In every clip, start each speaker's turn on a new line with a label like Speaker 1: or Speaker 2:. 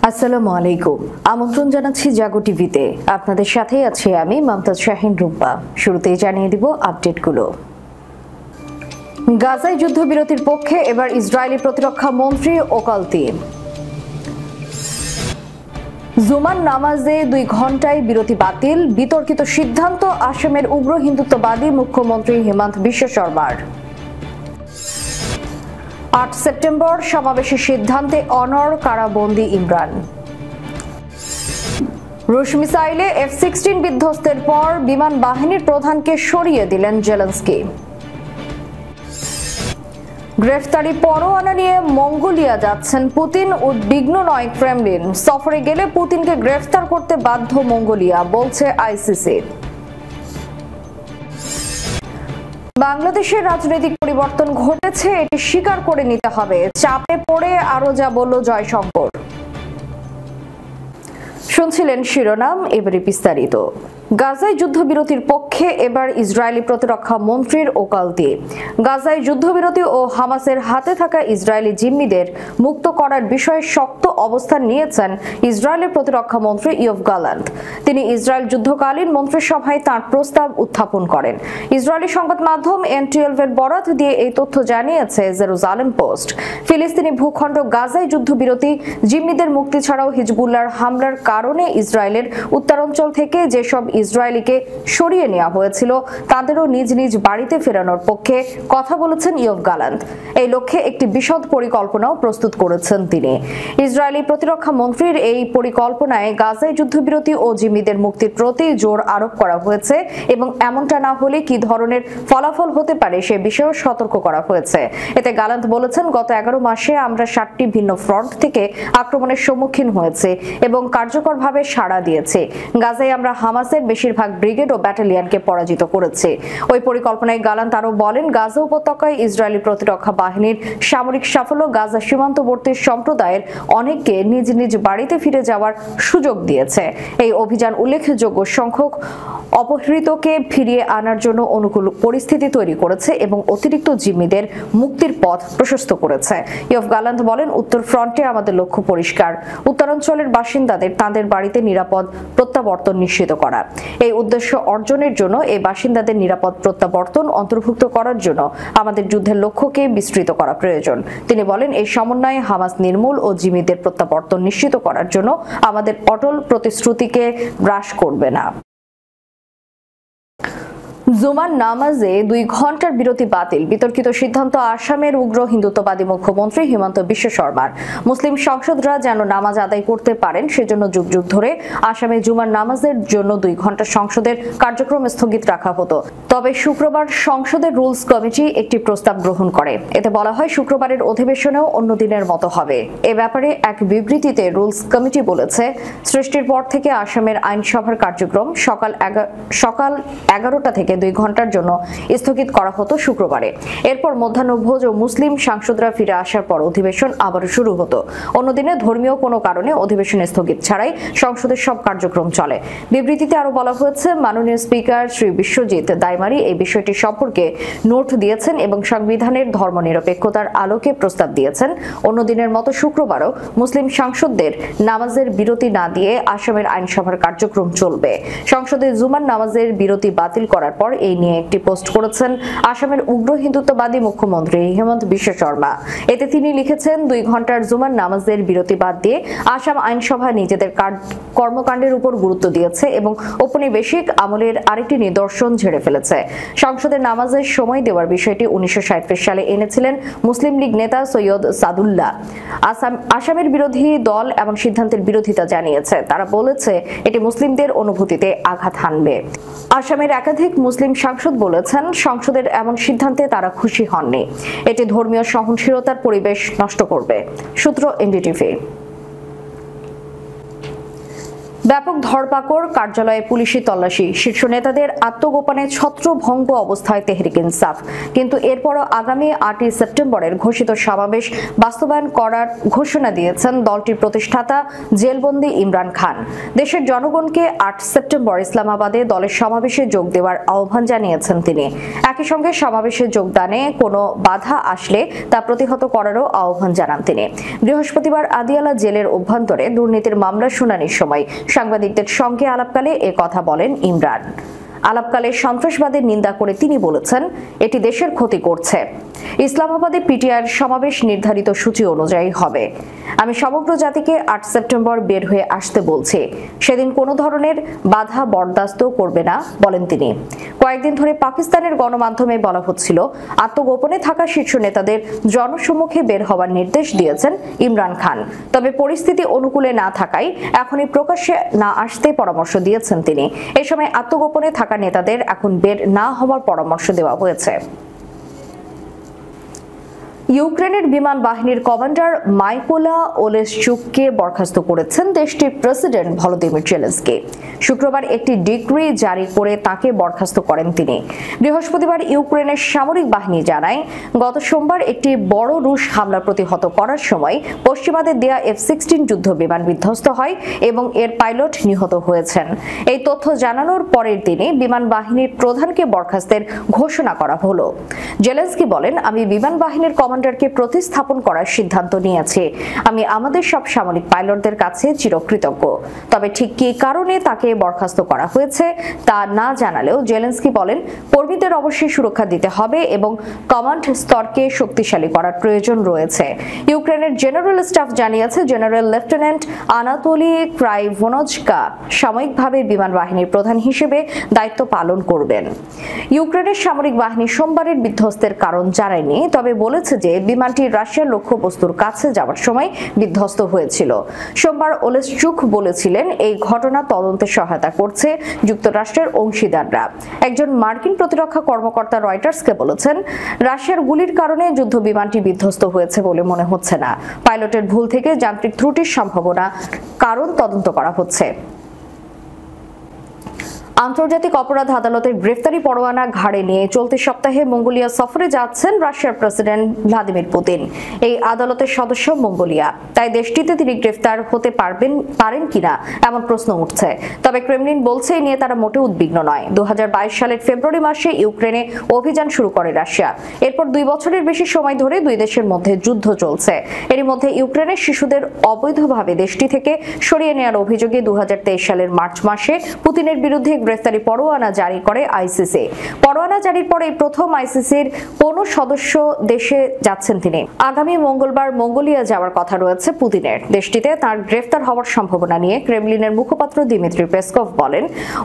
Speaker 1: আসসালামু আলাইকুম। আমন্ত্রণ জানাচ্ছি জাগো টিভিতে। আপনাদের সাথেই আছি আমি মমতাজ শাহিন রুম্পা। শুরুতেই জানিয়ে দিব আপডেটগুলো। গাজায় যুদ্ধবিরতির পক্ষে এবার ইসরায়েলি প্রতিরক্ষা মন্ত্রী ওকালতি। জুমার নামাজে 2 ঘণ্টায় বিরতি বাতিল, বিতর্কিত সিদ্ধান্ত আসামের উগ্র হিন্দুত্ববাদী মুখ্যমন্ত্রী হেমন্ত বিশ্ব শর্মার। 8 সেপ্টেম্বর সমাবেশের সিদ্ধান্তে অনড়, কারাবন্দী ইমরান। রুশ মিসাইলে F-16 বিধ্বস্তের পর বিমান বাহিনীর প্রধানকে সরিয়ে দিলেন জেলেনস্কি। গ্রেফতারি পরোয়ানা নিয়ে মঙ্গোলিয়া যাচ্ছেন পুতিন, উদ্বিগ্ন নয় ক্রেমলিন। সফরে গেলে পুতিনকে গ্রেফতার করতে বাধ্য মঙ্গোলিয়া, বলছে আইসিসি। বাংলাদেশের রাজনৈতিক পরিবর্তন ঘটেছে, এটি স্বীকার করে নিতে হবে। চাপে পড়ে আরো যা বলল জয়শঙ্কর। শুনছিলেন শিরোনাম, এবারে বিস্তারিত। গাজায় যুদ্ধবিরতির পক্ষে এবার ইসরায়েলি প্রতিরক্ষা মন্ত্রীর ওকালতি। গাজায় যুদ্ধবিরতি ও হামাসের হাতে থাকা ইসরায়েলি জিম্মিদের মুক্ত করার বিষয়ে শক্ত অবস্থান নিয়েছেন ইসরায়েলের প্রতিরক্ষা মন্ত্রী ইয়োভ গালান্ট। তিনি ইসরায়েল যুদ্ধকালীন মন্ত্রিসভায় তাঁর প্রস্তাব উত্থাপন করেন। ইসরায়েলি সংবাদ মাধ্যম NTV এর বরাত দিয়ে এই তথ্য জানিয়েছে জেরুজালেম পোস্ট। ফিলিস্তিনি ভূখণ্ড গাজায় যুদ্ধবিরতি, জিম্মিদের মুক্তি ছাড়াও হিজবুল্লাহর হামলার কারণে ইসরায়েলের উত্তরাঞ্চল থেকে যেসব ইসরায়েলিকে সরিয়ে নেওয়া হয়েছিল তাদেরও নিজ নিজ বাড়িতে ফেরানোর পক্ষে কথা বলেছেন ইয়োভ গালান্ট। এই লক্ষ্যে একটি বিশদ পরিকল্পনাও প্রস্তুত করেছেন তিনি। ইসরায়েলি প্রতিরক্ষা মন্ত্রীর এই পরিকল্পনায় গাজায় যুদ্ধবিরতি ও জিম্মিদের মুক্তির প্রতি জোর আরোপ করা হয়েছে এবং এমনটা না হলে কি ধরনের ফলাফল হতে পারে সে বিষয়েও সতর্ক করা হয়েছে। এতে গালান্ট বলেছেন, গত 11 মাসে আমরা 7টি ভিন্ন ফ্রন্ট থেকে আক্রমণের সম্মুখীন হয়েছে এবং কার্যকরভাবে সাড়া দিয়েছে। গাজায় আমরা হামাসের বেশিরভাগ ব্রিগেড ও ব্যাটালিয়নকে পরাজিত করেছে। ওই পরিকল্পনায় গালান্ট আরো বলেন, গাজা উপত্যকায় ইসরায়েলি প্রতিরক্ষা বাহিনীর সামরিক সাফল্য গাজা সীমান্তবর্তী সম্প্রদায়ের অনেককে নিজ নিজ বাড়িতে ফিরে যাওয়ার সুযোগ দিয়েছে। এই অভিযান উল্লেখযোগ্য সংখ্যক অপহৃতকে ফিরিয়ে আনার জন্য অনুকূল পরিস্থিতি তৈরি করেছে এবং অতিরিক্ত জিম্মিদের মুক্তির পথ প্রশস্ত করেছে। ইয়োভ গালান্ট বলেন, উত্তর ফ্রন্টে আমাদের লক্ষ্য পরিষ্কার, উত্তরাঞ্চলের বাসিন্দাদের তাদের বাড়িতে নিরাপদ প্রত্যাবর্তন নিশ্চিত করা। এই উদ্দেশ্য অর্জনের জন্য এই বাসিন্দাদের নিরাপদ প্রত্যাবর্তন অন্তর্ভুক্ত করার জন্য আমাদের যুদ্ধের লক্ষ্যকে বিস্তৃত করা প্রয়োজন। তিনি বলেন, এই সমন্বয়ে হামাস নির্মূল ও জিম্মিদের প্রত্যাবর্তন নিশ্চিত করার জন্য আমাদের অটল প্রতিশ্রুতিকে হ্রাস করবে না। জুমার নামাজে 2 ঘণ্টার বিরতি বাতিল, বিতর্কিত সিদ্ধান্ত আসামের উগ্র হিন্দুত্ববাদী মুখ্যমন্ত্রী হেমন্ত বিশ্ব শর্মার। মুসলিম সংসদরা যেন নামাজ আদায় করতে পারেন সেজন্য যুগ যুগ ধরে আসামে জুমার নামাজের জন্য 2 ঘণ্টা সংসদের কার্যক্রম স্থগিত রাখা হতো। তবে শুক্রবার সংসদের রুলস কমিটি একটি প্রস্তাব গ্রহণ করে। এতে বলা হয়, শুক্রবারের অধিবেশনেও অন্য দিনের মতো হবে। এ ব্যাপারে এক বিবৃতিতে রুলস কমিটি বলেছে, সৃষ্টির পর থেকে আসামের আইনসভার কার্যক্রম সকাল 11টা থেকে 2 ঘণ্টার জন্য স্থগিত করা হতো শুক্রবারে। এরপর মধ্যাহ্নভোজ ও মুসলিম সাংসদরা ফিরে আসার পর অধিবেশন আবার শুরু হতো। অন্যদিনে ধর্মীয় কোনো কারণে অধিবেশন স্থগিত ছাড়াই সংসদের সব কার্যক্রম চলে। বিবৃতিতে আরো বলা হয়েছে, মাননীয় স্পিকার শ্রী বিশ্বজিৎ দাইমারি এই বিষয়টি সম্পর্কে নোট দিয়েছেন এবং সংবিধানের ধর্মনিরপেক্ষতার আলোকে প্রস্তাব দিয়েছেন। অন্যদিনের মতো শুক্রবারও মুসলিম সাংসদদের নামাজের বিরতি না দিয়ে আসামের আইনসভার কার্যক্রম চলবে। সংসদে জুমার নামাজের বিরতি বাতিল করার পর এই নিয়ে একটি পোস্ট করেছেন আসামের উগ্র হিন্দুত্ববাদী মুখ্যমন্ত্রী হেমন্ত বিশ্ব শর্মা। এতে তিনি লিখেছেন, 2 ঘণ্টার জুমার নামাজের বিরতি বাদ দিয়ে আসাম আইনসভা নিজেদের কর্মকাণ্ডের উপর গুরুত্ব দিয়েছে এবং ঔপনিবেশিক আমলের আরেকটি নিদর্শন ঝেড়ে ফেলেছে। সংসদের নামাজের সময় দেওয়ার বিষয়টি 1937 সালে এনেছিলেন মুসলিম লীগ নেতা সৈয়দ সাদুল্লাহ। আসামের বিরোধী দল এমন সিদ্ধান্তের বিরোধিতা জানিয়েছে। তারা বলেছে, এটি মুসলিমদের অনুভূতিতে আঘাত হানবে। আসামের একাধিক মুসলিম সাংসদ বলেছেন, সংসদের এমন সিদ্ধান্তে তারা খুশি হননি। এটি ধর্মীয় সহনশীলতার পরিবেশ নষ্ট করবে। সূত্র NDTV। ব্যাপক ধরপাকড়, কার্যালয়ে পুলিশি তল্লাশি, শীর্ষ নেতাদের আত্মগোপনে ছত্রভঙ্গ অবস্থায় তেহরিক ইনসাফ। কিন্তু এরপরও আগামী 8ই সেপ্টেম্বরের ঘোষিত সমাবেশ বাস্তবায়ন করার ঘোষণা দিয়েছেন দলটির প্রতিষ্ঠাতা জেলবন্দি ইমরান খান। দেশের জনগণকে 8 সেপ্টেম্বর ইসলামাবাদে দলের সমাবেশে যোগ দেওয়ার আহ্বান জানিয়েছেন তিনি। একই সঙ্গে সমাবেশে যোগদানে কোনো বাধা আসলে তা প্রতিহত করারও আহ্বান জানান তিনি। বৃহস্পতিবার আদিয়ালা জেলের অভ্যন্তরে দুর্নীতির মামলা শুনানির সময় সাংবাদিকদের সঙ্গে আলাপকালে এ কথা বলেন ইমরান। আলাপকালে সন্ত্রাসবাদের নিন্দা করে তিনি বলেছেন, এটি দেশের ক্ষতি করছে। ইসলামাবাদে পিটিআইয়ের সমাবেশ নির্ধারিত সূচি অনুযায়ী হবে। আমি সমগ্র জাতিকে 8 সেপ্টেম্বর বের হয়ে আসতে বলছি। সেদিন কোনো ধরনের বাধা বরদাস্ত করবে না, বলেন তিনি। কয়েকদিন ধরে পাকিস্তানের গণমাধ্যমে বলা হচ্ছিল, আত্মগোপনে থাকা শীর্ষ নেতাদের জনসম্মুখে বের হওয়ার নির্দেশ দিয়েছেন ইমরান খান। তবে পরিস্থিতি অনুকূলে না থাকায় এখনই প্রকাশ্যে না আসতে পরামর্শ দিয়েছেন তিনি। এ সময় আত্মগোপনে থাকা নেতাদের এখন বের না হওয়ার পরামর্শ দেওয়া হয়েছে। ইউক্রেনের বিমান বাহিনীর কমান্ডার মাইকোলা ওলেশচুককে বরখাস্ত করেছেন দেশটির প্রেসিডেন্ট ভলোদিমির জেলেনস্কি। শুক্রবার একটি ডিক্রি জারি করে তাকে বরখাস্ত করেন তিনি। বৃহস্পতিবার ইউক্রেনের সামরিক বাহিনী জানায়, গত সোমবার একটি বড় রুশ হামলা প্রতিহত করার সময় পশ্চিমাদের দেয়া F-16 যুদ্ধ বিমান বিধ্বস্ত হয় এবং এর পাইলট নিহত হয়েছেন। এই তথ্য জানানোর পরের দিনে বিমান বাহিনীর প্রধানকে বরখাস্তের ঘোষণা করা হলো। জেলেনস্কি বলেন, আমি বিমান বাহিনীর কমান্ডারকে প্রতিস্থাপন করার সিদ্ধান্ত নিয়েছি। আমি আমাদের সব সামরিক পাইলটদের কাছে চিরকৃতজ্ঞ। তবে ঠিক কী কারণে তাকে বরখাস্ত করা হয়েছে তা না জানালেও জেলেনস্কি বলেন, কর্মীদের অবশ্যই সুরক্ষা দিতে হবে এবং কমান্ড স্তরকে শক্তিশালী করার প্রয়োজন রয়েছে। ইউক্রেনের জেনারেল স্টাফ জানিয়েছে, জেনারেল লেফটেন্যান্ট আনাতোলি ক্রাইভোনজকা সাময়িকভাবে বিমান বাহিনীর প্রধান হিসেবে দায়িত্ব পালন করবেন। ইউক্রেনের সামরিক বাহিনী সোমবারের বিধ্বস্তের কারণ জানায়নি, তবে বলেছে যে বিমানটি রাশিয়ার লক্ষ্যবস্তুর কাছে যাওয়ার সময় বিধ্বস্ত হয়েছিল। সোমবার ওলেশচুক বলেছিলেন, এই ঘটনা তদন্তে সহায়তা করছে যুক্তরাষ্ট্রের অংশীদাররা। একজন মার্কিন প্রতিরক্ষা কর্মকর্তা রয়টার্সকে বলেছেন, রাশিয়ার গুলির কারণে যুদ্ধ বিমানটি বিধ্বস্ত হয়েছে বলে মনে হচ্ছে না। পাইলটের ভুল থেকে যান্ত্রিক ত্রুটির সম্ভাবনা কারণ তদন্ত করা হচ্ছে। আন্তর্জাতিক অপরাধ আদালতের গ্রেফতারি পরোয়ানা ঘাড়ে নিয়ে চলতি সপ্তাহে মঙ্গোলিয়া সফরে যাচ্ছেন রাশিয়ার প্রেসিডেন্ট ভ্লাদিমির পুতিন। এই আদালতের সদস্য মঙ্গোলিয়া, তাই দেশটিতে তিনি গ্রেফতার হতে পারেন কিনা এমন প্রশ্ন উঠছে। তবে ক্রেমলিন বলছে এই নিয়ে তারা মোটেও উদ্বিগ্ন নয়। 2022 সালের ফেব্রুয়ারি মাসে ইউক্রেনে অভিযান শুরু করে রাশিয়া। এরপর 2 বছরের বেশি সময় ধরে দুই দেশের মধ্যে যুদ্ধ চলছে। এরই মধ্যে ইউক্রেনের শিশুদের অবৈধভাবে দেশটি থেকে সরিয়ে নেওয়ার অভিযোগে 2023 সালের মার্চ মাসে পুতিনের বিরুদ্ধে গ্রেফতারি পরোয়ানা জারি করে আইসিসি। পরোয়ানা জারির পরে প্রথম আইসিসির কোন সদস্য দেশে যাচ্ছেন তিনি। আগামী মঙ্গলবার মঙ্গোলিয়া যাওয়ার কথা রয়েছে পুতিনের। দেশটিতে তার গ্রেফতার হওয়ার সম্ভাবনা নিয়ে ক্রেমলিনের মুখপাত্র দিমিত্রি পেসকভ বলেন,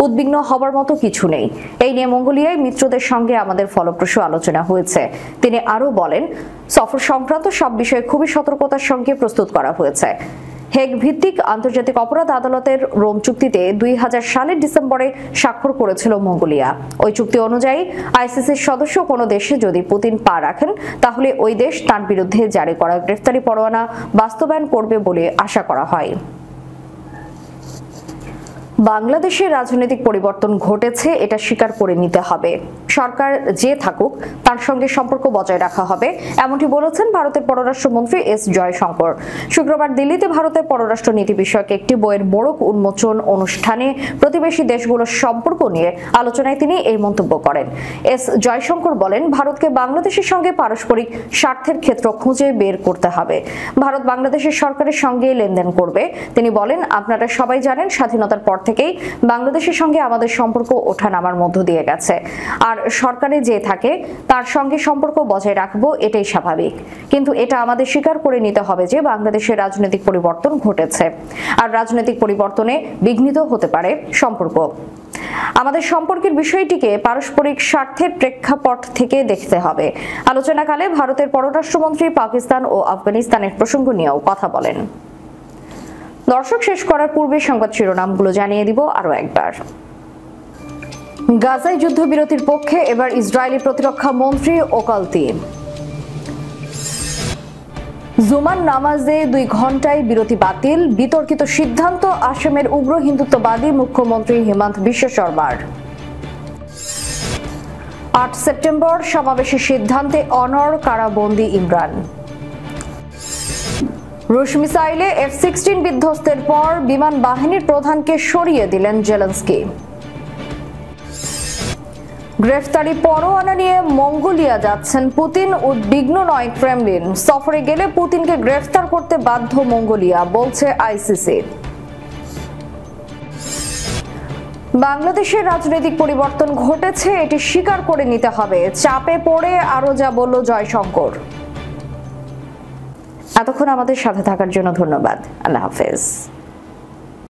Speaker 1: উদ্বিগ্ন হবার মতো কিছু নেই। এই নিয়ে মঙ্গোলিয়ায় মিত্রদের সঙ্গে আমাদের ফলপ্রসূ আলোচনা হয়েছে। তিনি আরও বলেন, সফর সংক্রান্ত সব বিষয়ে খুবই সতর্কতার সঙ্গে প্রস্তুত করা হয়েছে। হেগ ভিত্তিক আন্তর্জাতিক অপরাধ আদালতের রোম চুক্তিতে 2000 সালের ডিসেম্বরে স্বাক্ষর করেছিল মঙ্গোলিয়া। ওই চুক্তি অনুযায়ী আইসিসির সদস্য কোনো দেশে যদি পুতিন পা রাখেন, তাহলে ওই দেশ তার বিরুদ্ধে জারি করা গ্রেফতারি পরোয়ানা বাস্তবায়ন করবে বলে আশা করা হয়। বাংলাদেশের রাজনৈতিক পরিবর্তন ঘটেছে, এটা স্বীকার করে নিতে হবে। সরকার যে থাকুক তার সঙ্গে সম্পর্ক বজায় রাখা হবে, এমনটি বলেছেন ভারতের পররাষ্ট্রমন্ত্রী এস জয়শঙ্কর। শুক্রবার দিল্লিতে ভারতের পররাষ্ট্র নীতি বিষয়ক একটি বইয়ের মোড়ক উন্মোচন অনুষ্ঠানে প্রতিবেশী দেশগুলোর সম্পর্ক নিয়ে আলোচনায় তিনি এই মন্তব্য করেন। এস জয়শঙ্কর বলেন, ভারতকে বাংলাদেশের সঙ্গে পারস্পরিক স্বার্থের ক্ষেত্র খুঁজে বের করতে হবে। ভারত বাংলাদেশের সরকারের সঙ্গে লেনদেন করবে। তিনি বলেন, আপনারা সবাই জানেন, স্বাধীনতার পর থেকেই বাংলাদেশের সঙ্গে আমাদের সম্পর্ক ওঠানামার মধ্য দিয়ে গেছে। আর সরকারে যে থাকে তার সঙ্গে সম্পর্ক বজায় রাখবো, এটাই স্বাভাবিক। কিন্তু এটা আমাদের স্বীকার করে নিতে হবে যে বাংলাদেশের রাজনৈতিক পরিবর্তন ঘটেছে, আর রাজনৈতিক পরিবর্তনে বিঘ্নিত হতে পারে সম্পর্ক। আমাদের সম্পর্কের বিষয়টিকে পারস্পরিক স্বার্থের প্রেক্ষাপট থেকে দেখতে হবে। আলোচনাকালে ভারতের পররাষ্ট্রমন্ত্রী পাকিস্তান ও আফগানিস্তানের প্রসঙ্গ নিয়েও কথা বলেন। দর্শক, শেষ করার পূর্বে সংবাদ শিরোনামগুলো জানিয়ে দিব আরো একবার। গাজায় যুদ্ধবিরতির পক্ষে এবার ইসরায়েলি প্রতিরক্ষা মন্ত্রী ওকালতি। জুমার নামাজে 2 ঘণ্টায় বিরতি বাতিল, বিতর্কিত সিদ্ধান্ত আসামের উগ্র হিন্দুত্ববাদী মুখ্যমন্ত্রী হিমন্ত বিশ্ব শর্মার। 8 সেপ্টেম্বর সমাবেশের সিদ্ধান্তে অনড়, কারাবন্দী ইমরান। রুশ মিসাইলে F-16 বিধ্বস্তের পর বিমান বাহিনীর প্রধানকে সরিয়ে দিলেন জেলেনস্কি। গ্রেফতারি পরোয়ানা নিয়ে মঙ্গোলিয়া যাচ্ছেন পুতিন, উদ্বিগ্ন নয় ক্রেমলিন। সফরে গেলে পুতিনকে গ্রেফতার করতে বাধ্য মঙ্গোলিয়া, বলছে আইসিসি। বাংলাদেশের রাজনৈতিক পরিবর্তন ঘটেছে, এটি স্বীকার করে নিতে হবে, চাপে পড়ে আরো যা বলল জয়শঙ্কর। এতক্ষণ আমাদের সাথে থাকার জন্য ধন্যবাদ। আল্লাহ হাফেজ।